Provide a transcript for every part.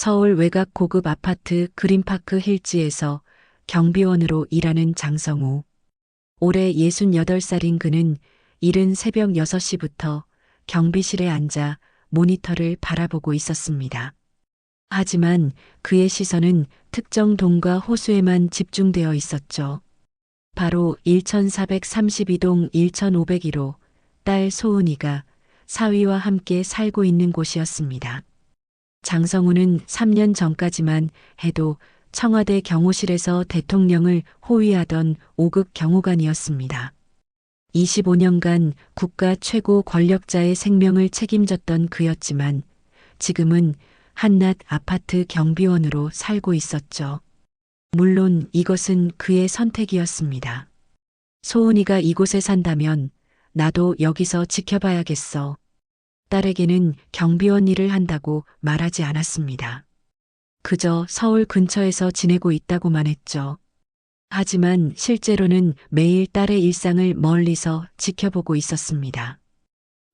서울 외곽 고급 아파트 그린파크 힐즈에서 경비원으로 일하는 장성우. 올해 68살인 그는 이른 새벽 6시부터 경비실에 앉아 모니터를 바라보고 있었습니다. 하지만 그의 시선은 특정 동과 호수에만 집중되어 있었죠. 바로 1432동 1501호 딸 소은이가 사위와 함께 살고 있는 곳이었습니다. 장성우는 3년 전까지만 해도 청와대 경호실에서 대통령을 호위하던 5급 경호관이었습니다. 25년간 국가 최고 권력자의 생명을 책임졌던 그였지만 지금은 한낱 아파트 경비원으로 살고 있었죠. 물론 이것은 그의 선택이었습니다. 소은이가 이곳에 산다면 나도 여기서 지켜봐야겠어. 딸에게는 경비원 일을 한다고 말하지 않았습니다. 그저 서울 근처에서 지내고 있다고만 했죠. 하지만 실제로는 매일 딸의 일상을 멀리서 지켜보고 있었습니다.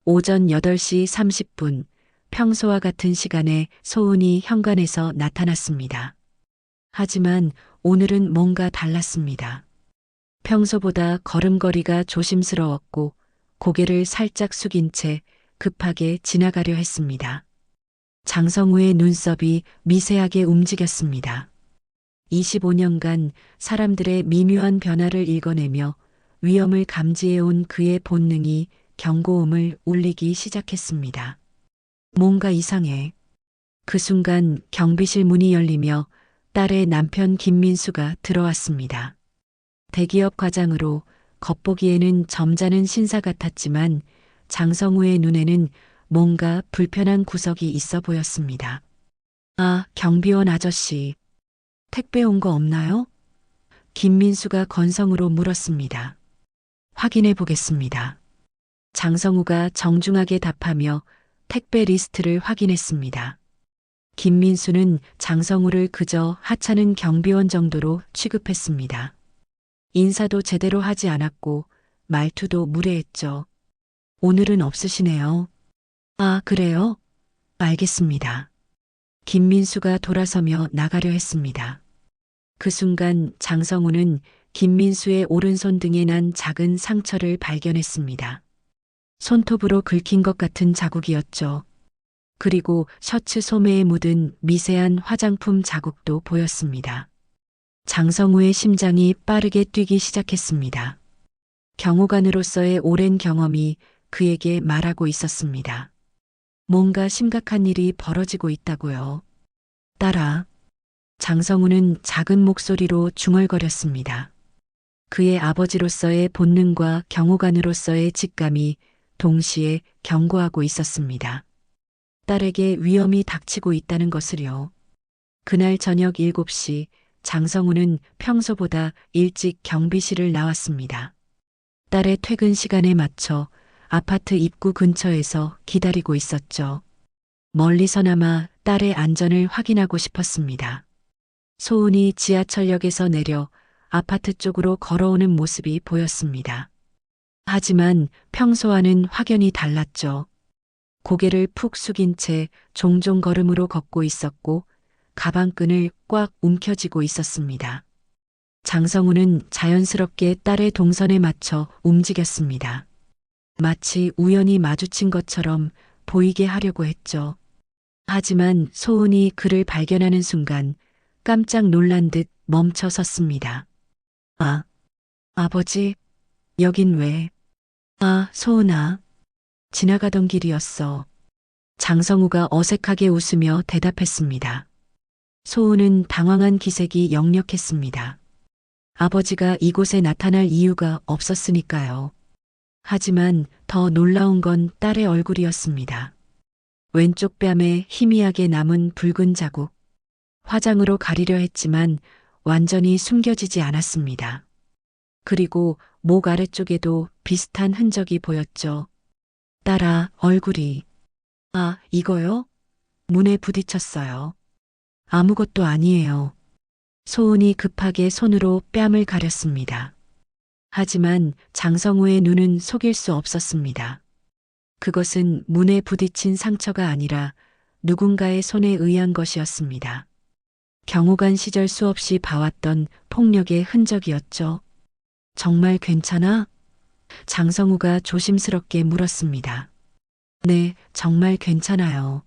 오전 8시 30분, 평소와 같은 시간에 소은이 현관에서 나타났습니다. 하지만 오늘은 뭔가 달랐습니다. 평소보다 걸음걸이가 조심스러웠고 고개를 살짝 숙인 채 급하게 지나가려 했습니다. 장성우의 눈썹이 미세하게 움직였습니다. 25년간 사람들의 미묘한 변화를 읽어내며 위험을 감지해온 그의 본능이 경고음을 울리기 시작했습니다. 뭔가 이상해. 그 순간 경비실 문이 열리며 딸의 남편 김민수가 들어왔습니다. 대기업 과장으로 겉보기에는 점잖은 신사 같았지만 장성우의 눈에는 뭔가 불편한 구석이 있어 보였습니다. 아, 경비원 아저씨. 택배 온 거 없나요? 김민수가 건성으로 물었습니다. 확인해 보겠습니다. 장성우가 정중하게 답하며 택배 리스트를 확인했습니다. 김민수는 장성우를 그저 하찮은 경비원 정도로 취급했습니다. 인사도 제대로 하지 않았고 말투도 무례했죠. 오늘은 없으시네요. 아, 그래요? 알겠습니다. 김민수가 돌아서며 나가려 했습니다. 그 순간 장성우는 김민수의 오른손 등에 난 작은 상처를 발견했습니다. 손톱으로 긁힌 것 같은 자국이었죠. 그리고 셔츠 소매에 묻은 미세한 화장품 자국도 보였습니다. 장성우의 심장이 빠르게 뛰기 시작했습니다. 경호관으로서의 오랜 경험이 그에게 말하고 있었습니다. 뭔가 심각한 일이 벌어지고 있다고요. 딸아. 장성우는 작은 목소리로 중얼거렸습니다. 그의 아버지로서의 본능과 경호관으로서의 직감이 동시에 경고하고 있었습니다. 딸에게 위험이 닥치고 있다는 것을요. 그날 저녁 7시 장성우는 평소보다 일찍 경비실을 나왔습니다. 딸의 퇴근 시간에 맞춰 아파트 입구 근처에서 기다리고 있었죠. 멀리서나마 딸의 안전을 확인하고 싶었습니다. 소은이 지하철역에서 내려 아파트 쪽으로 걸어오는 모습이 보였습니다. 하지만 평소와는 확연히 달랐죠. 고개를 푹 숙인 채 종종 걸음으로 걷고 있었고 가방끈을 꽉 움켜쥐고 있었습니다. 장성우는 자연스럽게 딸의 동선에 맞춰 움직였습니다. 마치 우연히 마주친 것처럼 보이게 하려고 했죠. 하지만 소은이 그를 발견하는 순간 깜짝 놀란 듯 멈춰 섰습니다. 아, 아버지, 여긴 왜? 아, 소은아. 지나가던 길이었어. 장성우가 어색하게 웃으며 대답했습니다. 소은은 당황한 기색이 역력했습니다. 아버지가 이곳에 나타날 이유가 없었으니까요. 하지만 더 놀라운 건 딸의 얼굴이었습니다. 왼쪽 뺨에 희미하게 남은 붉은 자국. 화장으로 가리려 했지만 완전히 숨겨지지 않았습니다. 그리고 목 아래쪽에도 비슷한 흔적이 보였죠. 딸아, 얼굴이. 아, 이거요? 문에 부딪혔어요. 아무것도 아니에요. 소은이 급하게 손으로 뺨을 가렸습니다. 하지만 장성우의 눈은 속일 수 없었습니다. 그것은 문에 부딪힌 상처가 아니라 누군가의 손에 의한 것이었습니다. 경호관 시절 수없이 봐왔던 폭력의 흔적이었죠. 정말 괜찮아? 장성우가 조심스럽게 물었습니다. 네, 정말 괜찮아요.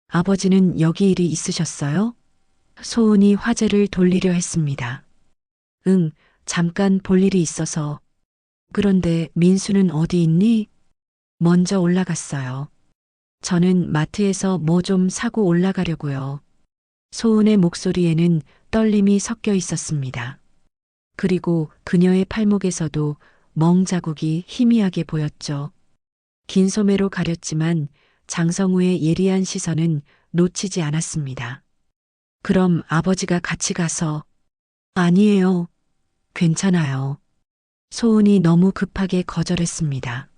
아버지는 여기 일이 있으셨어요? 소은이 화제를 돌리려 했습니다. 응, 잠깐 볼 일이 있어서. 그런데 민수는 어디 있니? 먼저 올라갔어요. 저는 마트에서 뭐 좀 사고 올라가려고요. 소은의 목소리에는 떨림이 섞여 있었습니다. 그리고 그녀의 팔목에서도 멍 자국이 희미하게 보였죠. 긴 소매로 가렸지만 장성우의 예리한 시선은 놓치지 않았습니다. 그럼 아버지가 같이 가서. 아니에요. 괜찮아요. 소은이 너무 급하게 거절했습니다.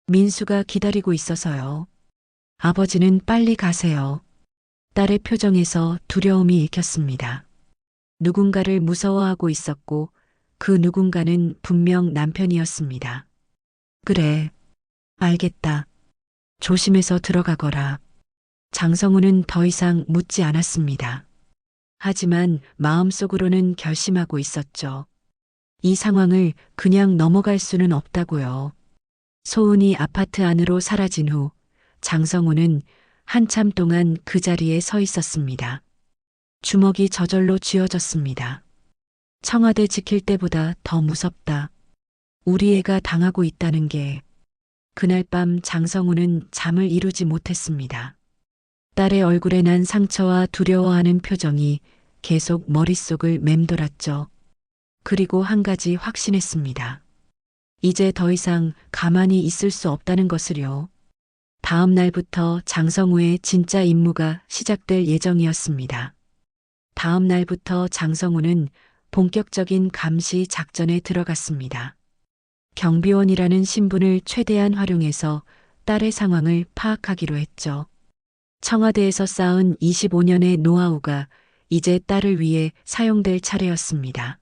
민수가 기다리고 있어서요. 아버지는 빨리 가세요. 딸의 표정에서 두려움이 읽혔습니다. 누군가를 무서워하고 있었고 그 누군가는 분명 남편이었습니다. 그래, 알겠다. 조심해서 들어가거라. 장성우는 더 이상 묻지 않았습니다. 하지만 마음속으로는 결심하고 있었죠. 이 상황을 그냥 넘어갈 수는 없다고요. 소은이 아파트 안으로 사라진 후 장성우는 한참 동안 그 자리에 서 있었습니다. 주먹이 저절로 쥐어졌습니다. 청와대 지킬 때보다 더 무섭다. 우리 애가 당하고 있다는 게. 그날 밤 장성우는 잠을 이루지 못했습니다. 딸의 얼굴에 난 상처와 두려워하는 표정이 계속 머릿속을 맴돌았죠. 그리고 한 가지 확신했습니다. 이제 더 이상 가만히 있을 수 없다는 것을요. 다음 날부터 장성우의 진짜 임무가 시작될 예정이었습니다. 다음 날부터 장성우는 본격적인 감시 작전에 들어갔습니다. 경비원이라는 신분을 최대한 활용해서 딸의 상황을 파악하기로 했죠. 청와대에서 쌓은 25년의 노하우가 이제 딸을 위해 사용될 차례였습니다.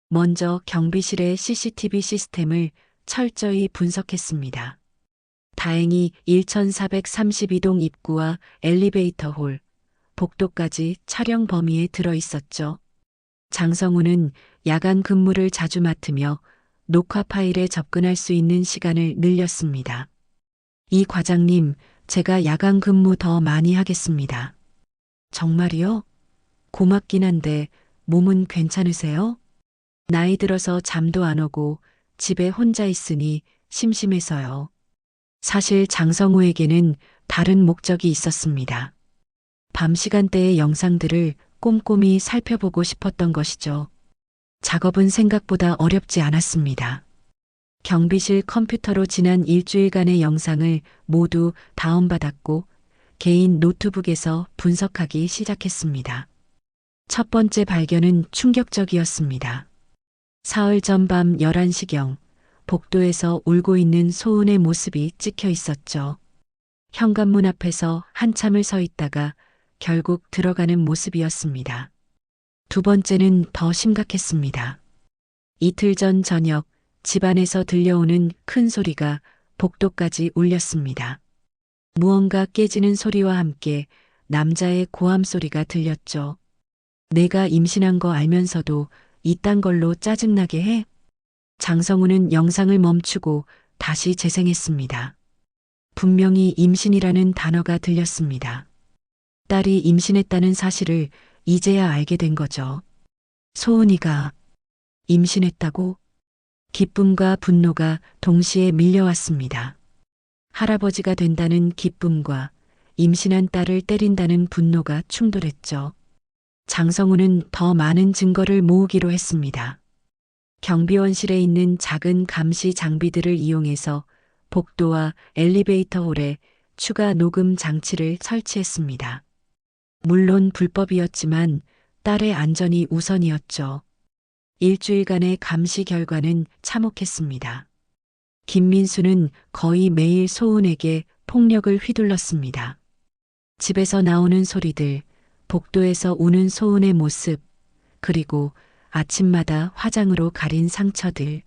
먼저 경비실의 CCTV 시스템을 철저히 분석했습니다. 다행히 1432동 입구와 엘리베이터 홀, 복도까지 촬영 범위에 들어 있었죠. 장성우는 야간 근무를 자주 맡으며 녹화 파일에 접근할 수 있는 시간을 늘렸습니다. 이 과장님, 제가 야간 근무 더 많이 하겠습니다. 정말이요? 고맙긴 한데 몸은 괜찮으세요? 나이 들어서 잠도 안 오고 집에 혼자 있으니 심심해서요. 사실 장성우에게는 다른 목적이 있었습니다. 밤 시간대의 영상들을 꼼꼼히 살펴보고 싶었던 것이죠. 작업은 생각보다 어렵지 않았습니다. 경비실 컴퓨터로 지난 일주일간의 영상을 모두 다운받았고 개인 노트북에서 분석하기 시작했습니다. 첫 번째 발견은 충격적이었습니다. 사흘 전 밤 11시경 복도에서 울고 있는 소은의 모습이 찍혀 있었죠. 현관문 앞에서 한참을 서 있다가 결국 들어가는 모습이었습니다. 두 번째는 더 심각했습니다. 이틀 전 저녁 집안에서 들려오는 큰 소리가 복도까지 울렸습니다. 무언가 깨지는 소리와 함께 남자의 고함 소리가 들렸죠. 내가 임신한 거 알면서도 이딴 걸로 짜증나게 해? 장성우는 영상을 멈추고 다시 재생했습니다. 분명히 임신이라는 단어가 들렸습니다. 딸이 임신했다는 사실을 이제야 알게 된 거죠. 소은이가 임신했다고? 기쁨과 분노가 동시에 밀려왔습니다. 할아버지가 된다는 기쁨과 임신한 딸을 때린다는 분노가 충돌했죠. 장성우는 더 많은 증거를 모으기로 했습니다. 경비원실에 있는 작은 감시 장비들을 이용해서 복도와 엘리베이터 홀에 추가 녹음 장치를 설치했습니다. 물론 불법이었지만 딸의 안전이 우선이었죠. 일주일간의 감시 결과는 참혹했습니다. 김민수는 거의 매일 소은에게 폭력을 휘둘렀습니다. 집에서 나오는 소리들, 복도에서 우는 소은의 모습, 그리고 아침마다 화장으로 가린 상처들.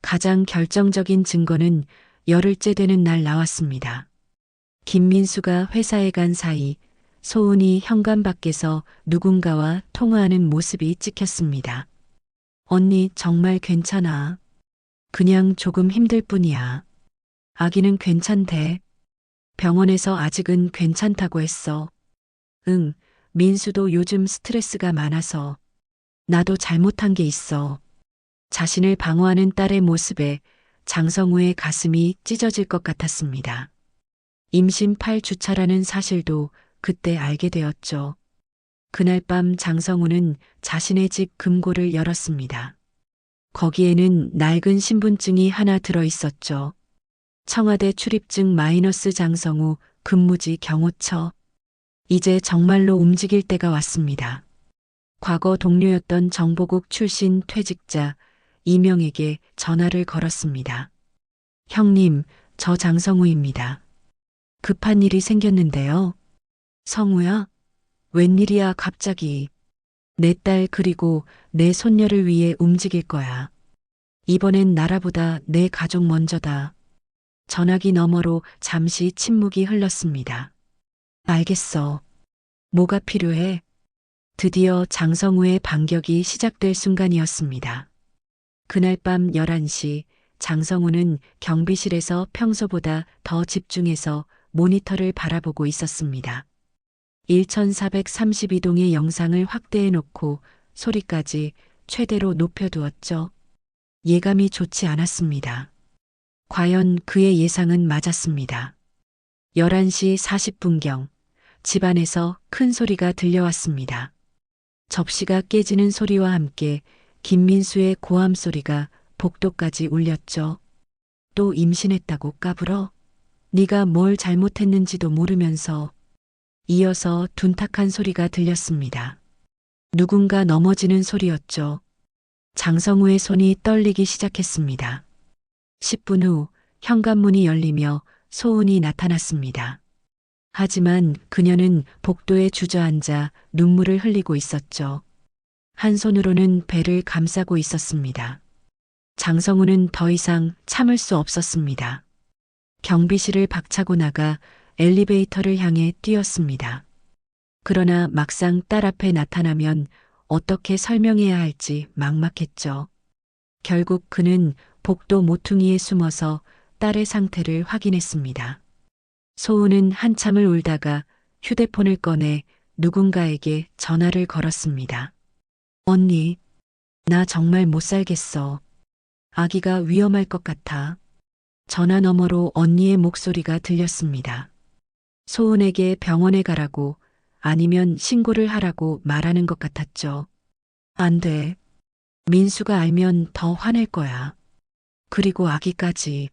가장 결정적인 증거는 열흘째 되는 날 나왔습니다. 김민수가 회사에 간 사이 소은이 현관 밖에서 누군가와 통화하는 모습이 찍혔습니다. 언니 정말 괜찮아. 그냥 조금 힘들 뿐이야. 아기는 괜찮대. 병원에서 아직은 괜찮다고 했어. 응, 민수도 요즘 스트레스가 많아서 나도 잘못한 게 있어. 자신을 방어하는 딸의 모습에 장성우의 가슴이 찢어질 것 같았습니다. 임신 8주차라는 사실도 그때 알게 되었죠. 그날 밤 장성우는 자신의 집 금고를 열었습니다. 거기에는 낡은 신분증이 하나 들어 있었죠. 청와대 출입증 마이너스 장성우 근무지 경호처. 이제 정말로 움직일 때가 왔습니다. 과거 동료였던 정보국 출신 퇴직자 이명에게 전화를 걸었습니다. 형님, 저 장성우입니다. 급한 일이 생겼는데요. 성우야? 웬일이야 갑자기. 내 딸 그리고 내 손녀를 위해 움직일 거야. 이번엔 나라보다 내 가족 먼저다. 전화기 너머로 잠시 침묵이 흘렀습니다. 알겠어. 뭐가 필요해? 드디어 장성우의 반격이 시작될 순간이었습니다. 그날 밤 11시 장성우는 경비실에서 평소보다 더 집중해서 모니터를 바라보고 있었습니다. 1432동의 영상을 확대해 놓고 소리까지 최대로 높여두었죠. 예감이 좋지 않았습니다. 과연 그의 예상은 맞았습니다. 11시 40분경 집안에서 큰 소리가 들려왔습니다. 접시가 깨지는 소리와 함께 김민수의 고함 소리가 복도까지 울렸죠. 또 임신했다고 까불어? 네가 뭘 잘못했는지도 모르면서. 이어서 둔탁한 소리가 들렸습니다. 누군가 넘어지는 소리였죠. 장성우의 손이 떨리기 시작했습니다. 10분 후 현관문이 열리며 소은이 나타났습니다. 하지만 그녀는 복도에 주저앉아 눈물을 흘리고 있었죠. 한 손으로는 배를 감싸고 있었습니다. 장성우는 더 이상 참을 수 없었습니다. 경비실을 박차고 나가 엘리베이터를 향해 뛰었습니다. 그러나 막상 딸 앞에 나타나면 어떻게 설명해야 할지 막막했죠. 결국 그는 복도 모퉁이에 숨어서 딸의 상태를 확인했습니다. 소은은 한참을 울다가 휴대폰을 꺼내 누군가에게 전화를 걸었습니다. 언니, 나 정말 못 살겠어. 아기가 위험할 것 같아. 전화 너머로 언니의 목소리가 들렸습니다. 소은에게 병원에 가라고 아니면 신고를 하라고 말하는 것 같았죠. 안 돼. 민수가 알면 더 화낼 거야. 그리고 아기까지.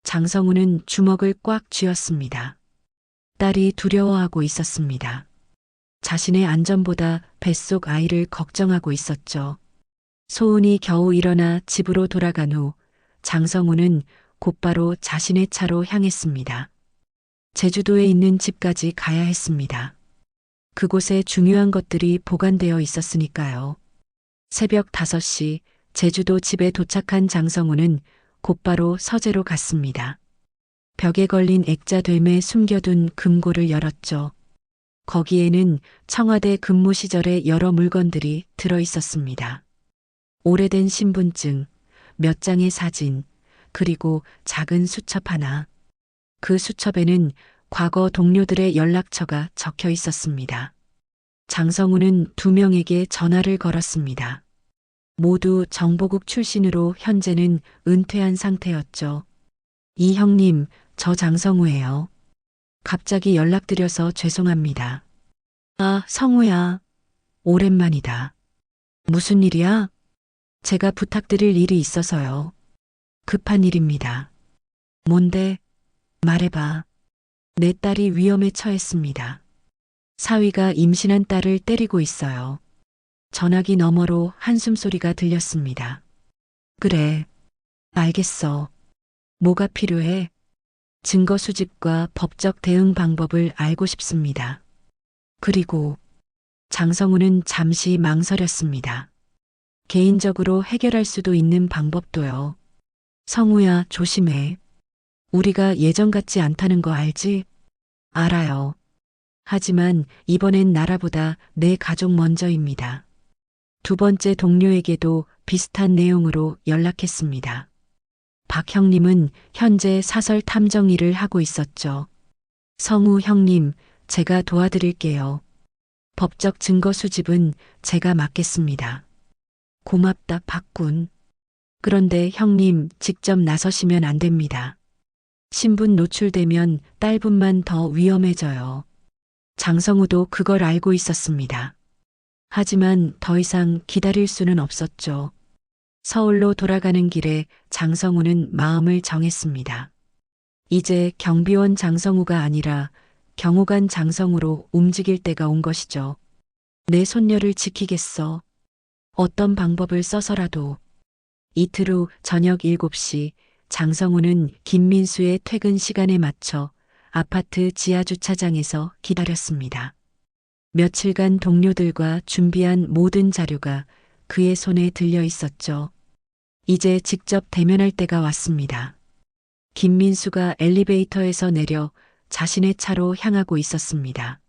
장성우는 주먹을 꽉 쥐었습니다. 딸이 두려워하고 있었습니다. 자신의 안전보다 뱃속 아이를 걱정하고 있었죠. 소은이 겨우 일어나 집으로 돌아간 후 장성우는 곧바로 자신의 차로 향했습니다. 제주도에 있는 집까지 가야 했습니다. 그곳에 중요한 것들이 보관되어 있었으니까요. 새벽 5시 제주도 집에 도착한 장성우는 곧바로 서재로 갔습니다. 벽에 걸린 액자됨에 숨겨둔 금고를 열었죠. 거기에는 청와대 근무 시절의 여러 물건들이 들어 있었습니다. 오래된 신분증, 몇 장의 사진, 그리고 작은 수첩 하나. 그 수첩에는 과거 동료들의 연락처가 적혀 있었습니다. 장성우는 2명에게 전화를 걸었습니다. 모두 정보국 출신으로 현재는 은퇴한 상태였죠. 이 형님, 저 장성우예요. 갑자기 연락드려서 죄송합니다. 아, 성우야. 오랜만이다. 무슨 일이야? 제가 부탁드릴 일이 있어서요. 급한 일입니다. 뭔데? 말해봐. 내 딸이 위험에 처했습니다. 사위가 임신한 딸을 때리고 있어요. 전화기 너머로 한숨 소리가 들렸습니다. 그래. 알겠어. 뭐가 필요해? 증거 수집과 법적 대응 방법을 알고 싶습니다. 그리고 장성우는 잠시 망설였습니다. 개인적으로 해결할 수도 있는 방법도요. 성우야, 조심해. 우리가 예전 같지 않다는 거 알지? 알아요. 하지만 이번엔 나라보다 내 가족 먼저입니다. 두 번째 동료에게도 비슷한 내용으로 연락했습니다. 박 형님은 현재 사설 탐정 일을 하고 있었죠. 성우 형님, 제가 도와드릴게요. 법적 증거 수집은 제가 맡겠습니다. 고맙다, 박군. 그런데 형님, 직접 나서시면 안 됩니다. 신분 노출되면 딸분만 더 위험해져요. 장성우도 그걸 알고 있었습니다. 하지만 더 이상 기다릴 수는 없었죠. 서울로 돌아가는 길에 장성우는 마음을 정했습니다. 이제 경비원 장성우가 아니라 경호관 장성우로 움직일 때가 온 것이죠. 내 손녀를 지키겠어. 어떤 방법을 써서라도. 이틀 후 저녁 7시 장성우는 김민수의 퇴근 시간에 맞춰 아파트 지하주차장에서 기다렸습니다. 며칠간 동료들과 준비한 모든 자료가 그의 손에 들려 있었죠. 이제 직접 대면할 때가 왔습니다. 김민수가 엘리베이터에서 내려 자신의 차로 향하고 있었습니다.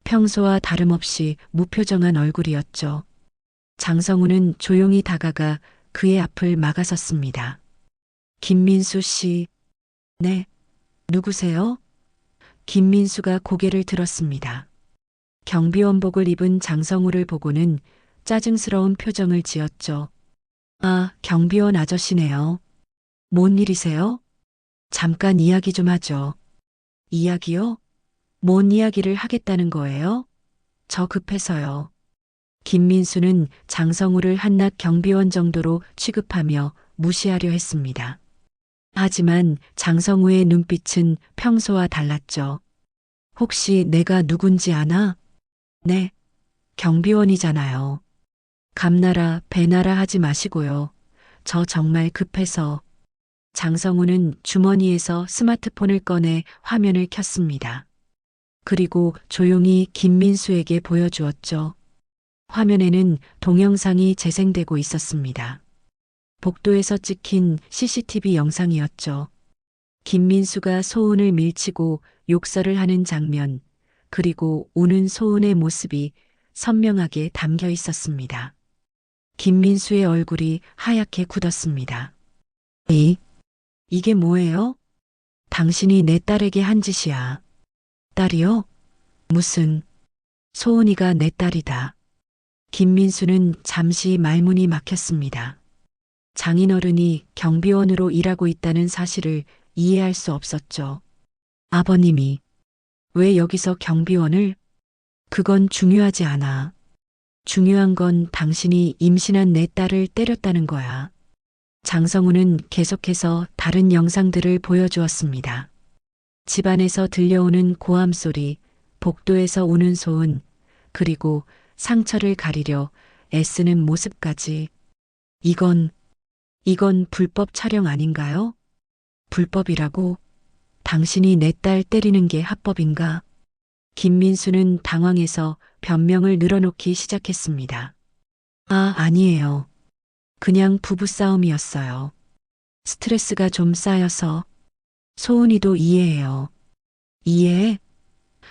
평소와 다름없이 무표정한 얼굴이었죠. 장성우는 조용히 다가가 그의 앞을 막아섰습니다. 김민수 씨, 네, 누구세요? 김민수가 고개를 들었습니다. 경비원복을 입은 장성우를 보고는 짜증스러운 표정을 지었죠. 아, 경비원 아저씨네요. 뭔 일이세요? 잠깐 이야기 좀 하죠. 이야기요? 뭔 이야기를 하겠다는 거예요? 저 급해서요. 김민수는 장성우를 한낱 경비원 정도로 취급하며 무시하려 했습니다. 하지만 장성우의 눈빛은 평소와 달랐죠. 혹시 내가 누군지 아나? 네, 경비원이잖아요. 감나라 배나라 하지 마시고요. 저 정말 급해서. 장성우는 주머니에서 스마트폰을 꺼내 화면을 켰습니다. 그리고 조용히 김민수에게 보여주었죠. 화면에는 동영상이 재생되고 있었습니다. 복도에서 찍힌 CCTV 영상이었죠. 김민수가 소은을 밀치고 욕설을 하는 장면, 그리고 우는 소은의 모습이 선명하게 담겨 있었습니다. 김민수의 얼굴이 하얗게 굳었습니다. 이게 뭐예요? 당신이 내 딸에게 한 짓이야. 딸이요? 무슨, 소은이가 내 딸이다. 김민수는 잠시 말문이 막혔습니다. 장인어른이 경비원으로 일하고 있다는 사실을 이해할 수 없었죠. 아버님이 왜 여기서 경비원을? 그건 중요하지 않아. 중요한 건 당신이 임신한 내 딸을 때렸다는 거야. 장성우는 계속해서 다른 영상들을 보여주었습니다. 집안에서 들려오는 고함 소리, 복도에서 우는 소은, 그리고 상처를 가리려 애쓰는 모습까지. 이건 불법 촬영 아닌가요? 불법이라고? 당신이 내 딸 때리는 게 합법인가? 김민수는 당황해서 변명을 늘어놓기 시작했습니다. 아, 아니에요. 그냥 부부싸움이었어요. 스트레스가 좀 쌓여서. 소은이도 이해해요. 이해해?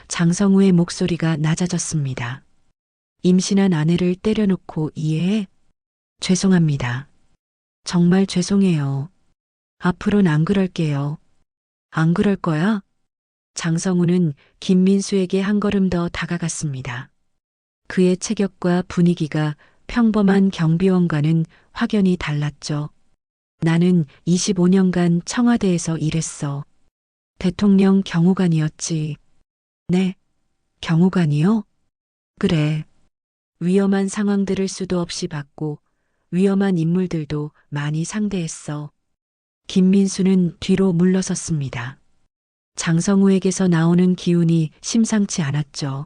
장성우의 목소리가 낮아졌습니다. 임신한 아내를 때려놓고 이해해? 죄송합니다. 정말 죄송해요. 앞으로는 안 그럴게요. 안 그럴 거야? 장성우는 김민수에게 한 걸음 더 다가갔습니다. 그의 체격과 분위기가 평범한 경비원과는 확연히 달랐죠. 나는 25년간 청와대에서 일했어. 대통령 경호관이었지. 네, 경호관이요? 그래. 위험한 상황들을 수도 없이 받고 위험한 인물들도 많이 상대했어. 김민수는 뒤로 물러섰습니다. 장성우에게서 나오는 기운이 심상치 않았죠.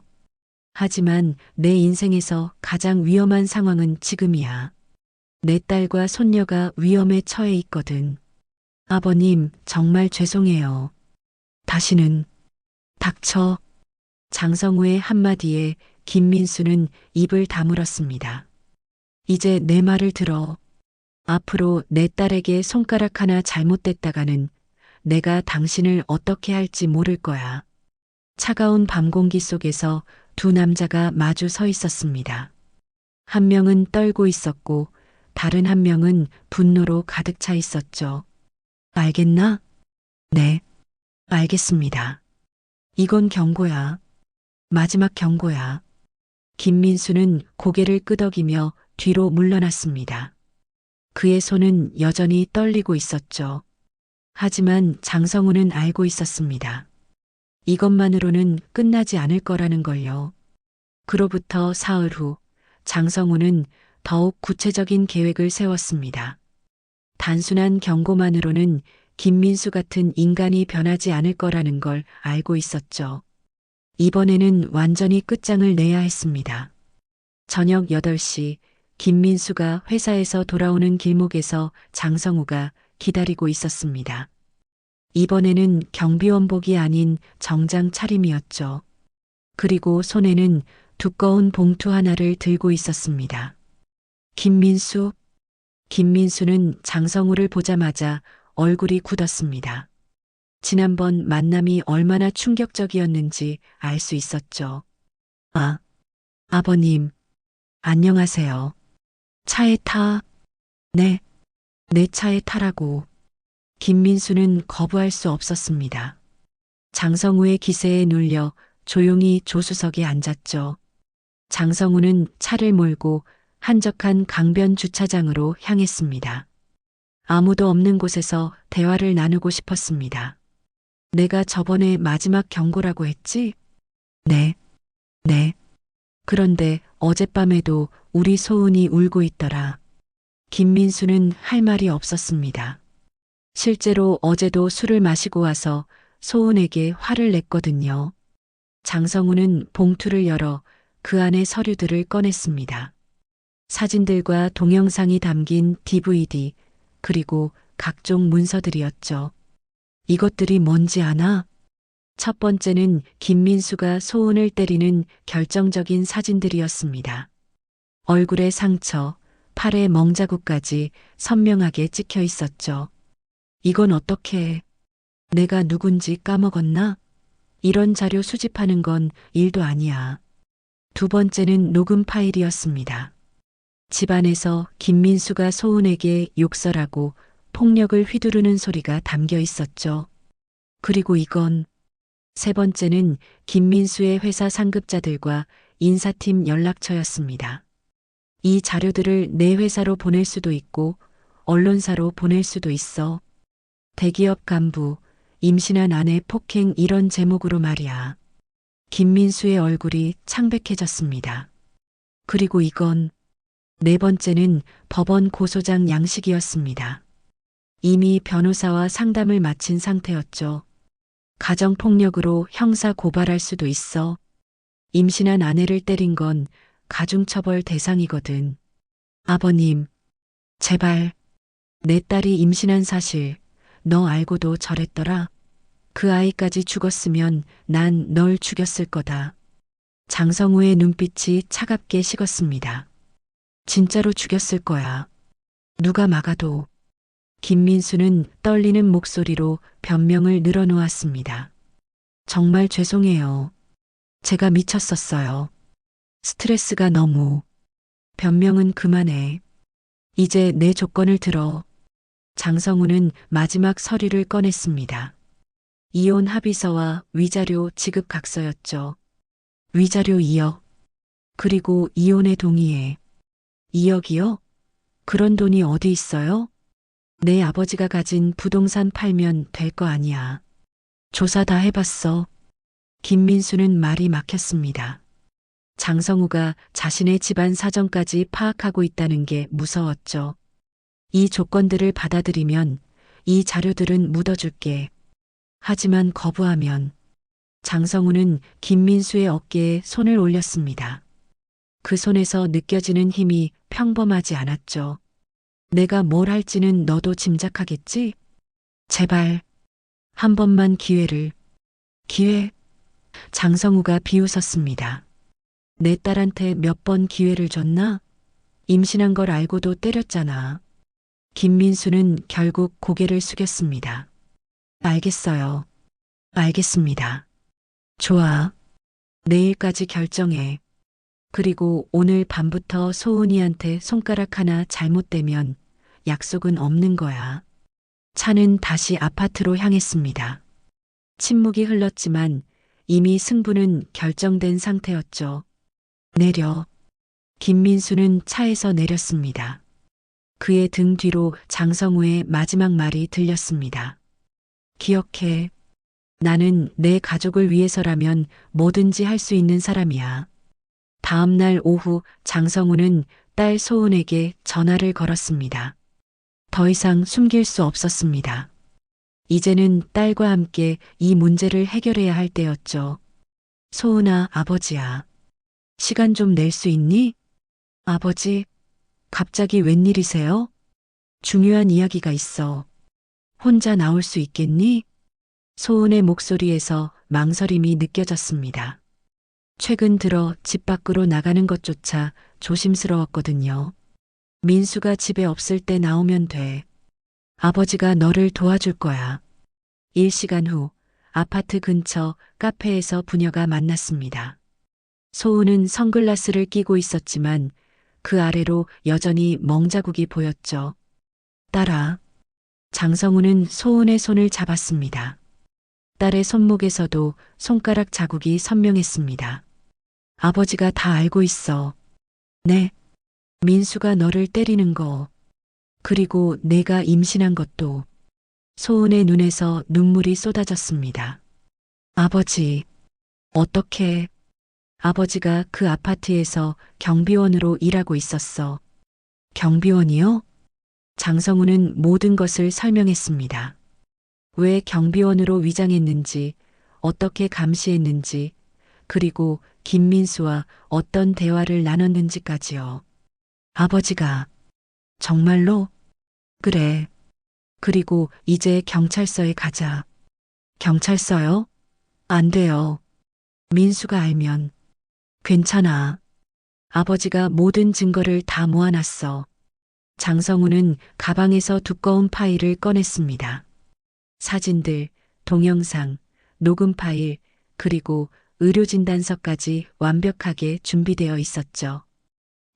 하지만 내 인생에서 가장 위험한 상황은 지금이야. 내 딸과 손녀가 위험에 처해 있거든. 아버님, 정말 죄송해요. 다시는. 닥쳐. 장성우의 한마디에 김민수는 입을 다물었습니다. 이제 내 말을 들어. 앞으로 내 딸에게 손가락 하나 잘못됐다가는 내가 당신을 어떻게 할지 모를 거야. 차가운 밤 공기 속에서 두 남자가 마주 서 있었습니다. 한 명은 떨고 있었고 다른 한 명은 분노로 가득 차 있었죠. 알겠나? 네, 알겠습니다. 이건 경고야. 마지막 경고야. 김민수는 고개를 끄덕이며 뒤로 물러났습니다. 그의 손은 여전히 떨리고 있었죠. 하지만 장성우는 알고 있었습니다. 이것만으로는 끝나지 않을 거라는 걸요. 그로부터 사흘 후 장성우는 더욱 구체적인 계획을 세웠습니다. 단순한 경고만으로는 김민수 같은 인간이 변하지 않을 거라는 걸 알고 있었죠. 이번에는 완전히 끝장을 내야 했습니다. 저녁 8시 김민수가 회사에서 돌아오는 길목에서 장성우가 기다리고 있었습니다. 이번에는 경비원복이 아닌 정장 차림이었죠. 그리고 손에는 두꺼운 봉투 하나를 들고 있었습니다. 김민수? 김민수는 장성우를 보자마자 얼굴이 굳었습니다. 지난번 만남이 얼마나 충격적이었는지 알 수 있었죠. 아, 아버님, 안녕하세요. 차에 타? 네, 내 차에 타라고. 김민수는 거부할 수 없었습니다. 장성우의 기세에 눌려 조용히 조수석에 앉았죠. 장성우는 차를 몰고 한적한 강변 주차장으로 향했습니다. 아무도 없는 곳에서 대화를 나누고 싶었습니다. 내가 저번에 마지막 경고라고 했지? 네, 네. 그런데 어젯밤에도 우리 소은이 울고 있더라. 김민수는 할 말이 없었습니다. 실제로 어제도 술을 마시고 와서 소은에게 화를 냈거든요. 장성우는 봉투를 열어 그 안에 서류들을 꺼냈습니다. 사진들과 동영상이 담긴 DVD, 그리고 각종 문서들이었죠. 이것들이 뭔지 아나? 첫 번째는 김민수가 소은을 때리는 결정적인 사진들이었습니다. 얼굴에 상처, 팔에 멍자국까지 선명하게 찍혀 있었죠. 이건 어떻게 해? 내가 누군지 까먹었나? 이런 자료 수집하는 건 일도 아니야. 두 번째는 녹음 파일이었습니다. 집안에서 김민수가 소은에게 욕설하고 폭력을 휘두르는 소리가 담겨 있었죠. 그리고 이건 세 번째는 김민수의 회사 상급자들과 인사팀 연락처였습니다. 이 자료들을 내 회사로 보낼 수도 있고 언론사로 보낼 수도 있어. 대기업 간부, 임신한 아내 폭행 이런 제목으로 말이야. 김민수의 얼굴이 창백해졌습니다. 그리고 이건 네 번째는 법원 고소장 양식이었습니다. 이미 변호사와 상담을 마친 상태였죠. 가정폭력으로 형사 고발할 수도 있어. 임신한 아내를 때린 건 가중처벌 대상이거든. 아버님, 제발. 내 딸이 임신한 사실 너 알고도 저랬더라. 그 아이까지 죽었으면 난 널 죽였을 거다. 장성우의 눈빛이 차갑게 식었습니다. 진짜로 죽였을 거야. 누가 막아도. 김민수는 떨리는 목소리로 변명을 늘어놓았습니다. 정말 죄송해요. 제가 미쳤었어요. 스트레스가 너무. 변명은 그만해. 이제 내 조건을 들어. 장성우는 마지막 서류를 꺼냈습니다. 이혼 합의서와 위자료 지급 각서였죠. 위자료 2억. 그리고 이혼에 동의해. 2억이요? 그런 돈이 어디 있어요? 내 아버지가 가진 부동산 팔면 될 거 아니야. 조사 다 해봤어. 김민수는 말이 막혔습니다. 장성우가 자신의 집안 사정까지 파악하고 있다는 게 무서웠죠. 이 조건들을 받아들이면 이 자료들은 묻어줄게. 하지만 거부하면 장성우는 김민수의 어깨에 손을 올렸습니다. 그 손에서 느껴지는 힘이 평범하지 않았죠. 내가 뭘 할지는 너도 짐작하겠지? 제발 한 번만 기회를. 기회? 장성우가 비웃었습니다. 내 딸한테 몇 번 기회를 줬나? 임신한 걸 알고도 때렸잖아. 김민수는 결국 고개를 숙였습니다. 알겠어요. 알겠습니다. 좋아. 내일까지 결정해. 그리고 오늘 밤부터 소은이한테 손가락 하나 잘못되면 약속은 없는 거야. 차는 다시 아파트로 향했습니다. 침묵이 흘렀지만 이미 승부는 결정된 상태였죠. 내려. 김민수는 차에서 내렸습니다. 그의 등 뒤로 장성우의 마지막 말이 들렸습니다. 기억해. 나는 내 가족을 위해서라면 뭐든지 할 수 있는 사람이야. 다음 날 오후 장성우는 딸 소은에게 전화를 걸었습니다. 더 이상 숨길 수 없었습니다. 이제는 딸과 함께 이 문제를 해결해야 할 때였죠. 소은아, 아버지야. 시간 좀 낼 수 있니? 아버지, 갑자기 웬일이세요? 중요한 이야기가 있어. 혼자 나올 수 있겠니? 소은의 목소리에서 망설임이 느껴졌습니다. 최근 들어 집 밖으로 나가는 것조차 조심스러웠거든요. 민수가 집에 없을 때 나오면 돼. 아버지가 너를 도와줄 거야. 일시간 후 아파트 근처 카페에서 부녀가 만났습니다. 소은은 선글라스를 끼고 있었지만 그 아래로 여전히 멍자국이 보였죠. 딸아. 장성우는 소은의 손을 잡았습니다. 딸의 손목에서도 손가락 자국이 선명했습니다. 아버지가 다 알고 있어. 네. 민수가 너를 때리는 거. 그리고 내가 임신한 것도. 소은의 눈에서 눈물이 쏟아졌습니다. 아버지. 어떻게. 아버지가 그 아파트에서 경비원으로 일하고 있었어. 경비원이요? 장성우는 모든 것을 설명했습니다. 왜 경비원으로 위장했는지, 어떻게 감시했는지, 그리고 김민수와 어떤 대화를 나눴는지까지요. 아버지가 정말로? 그래. 그리고 이제 경찰서에 가자. 경찰서요? 안 돼요. 민수가 알면. 괜찮아. 아버지가 모든 증거를 다 모아놨어. 장성우는 가방에서 두꺼운 파일을 꺼냈습니다. 사진들, 동영상, 녹음 파일, 그리고 의료진단서까지 완벽하게 준비되어 있었죠.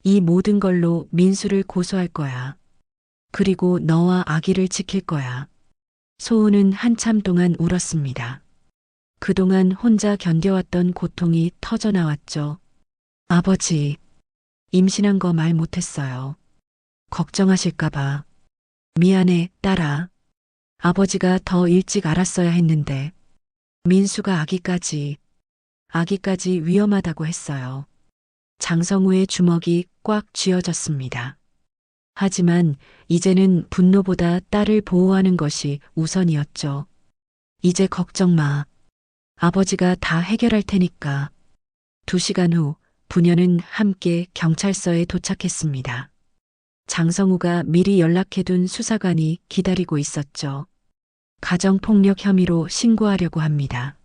이 모든 걸로 민수를 고소할 거야. 그리고 너와 아기를 지킬 거야. 소은은 한참 동안 울었습니다. 그동안 혼자 견뎌왔던 고통이 터져나왔죠. 아버지, 임신한 거 말 못했어요. 걱정하실까봐. 미안해, 딸아. 아버지가 더 일찍 알았어야 했는데. 민수가 아기까지 위험하다고 했어요. 장성우의 주먹이 꽉 쥐어졌습니다. 하지만 이제는 분노보다 딸을 보호하는 것이 우선이었죠. 이제 걱정 마. 아버지가 다 해결할 테니까. 2시간 후 부녀는 함께 경찰서에 도착했습니다. 장성우가 미리 연락해둔 수사관이 기다리고 있었죠. 가정폭력 혐의로 신고하려고 합니다.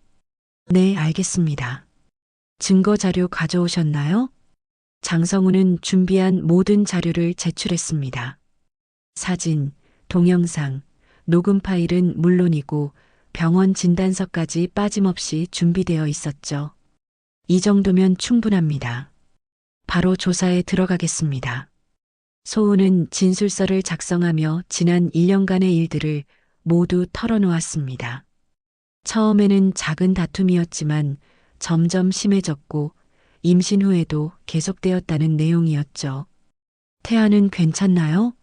네, 알겠습니다. 증거 자료 가져오셨나요? 장성우는 준비한 모든 자료를 제출했습니다. 사진, 동영상, 녹음 파일은 물론이고 병원 진단서까지 빠짐없이 준비되어 있었죠. 이 정도면 충분합니다. 바로 조사에 들어가겠습니다. 소은은 진술서를 작성하며 지난 1년간의 일들을 모두 털어놓았습니다. 처음에는 작은 다툼이었지만 점점 심해졌고 임신 후에도 계속되었다는 내용이었죠. 태아는 괜찮나요?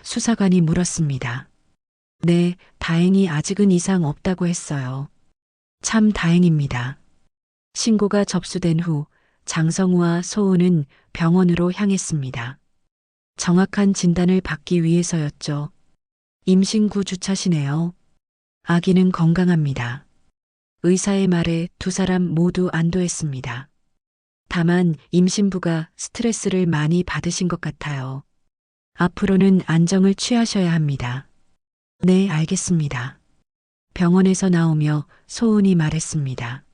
수사관이 물었습니다. 네, 다행히 아직은 이상 없다고 했어요. 참 다행입니다. 신고가 접수된 후 장성우와 소은은 병원으로 향했습니다. 정확한 진단을 받기 위해서였죠. 임신 9주차시네요. 아기는 건강합니다. 의사의 말에 두 사람 모두 안도했습니다. 다만 임신부가 스트레스를 많이 받으신 것 같아요. 앞으로는 안정을 취하셔야 합니다. 네, 알겠습니다. 병원에서 나오며 소은이 말했습니다.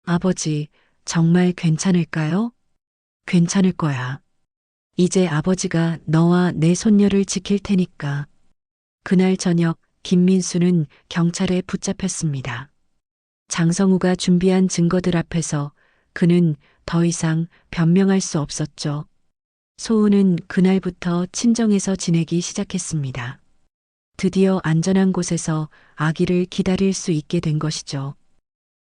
아버지, 정말 괜찮을까요? 괜찮을 거야. 이제 아버지가 너와 내 손녀를 지킬 테니까. 그날 저녁 김민수는 경찰에 붙잡혔습니다. 장성우가 준비한 증거들 앞에서 그는 더 이상 변명할 수 없었죠. 소은은 그날부터 친정에서 지내기 시작했습니다. 드디어 안전한 곳에서 아기를 기다릴 수 있게 된 것이죠.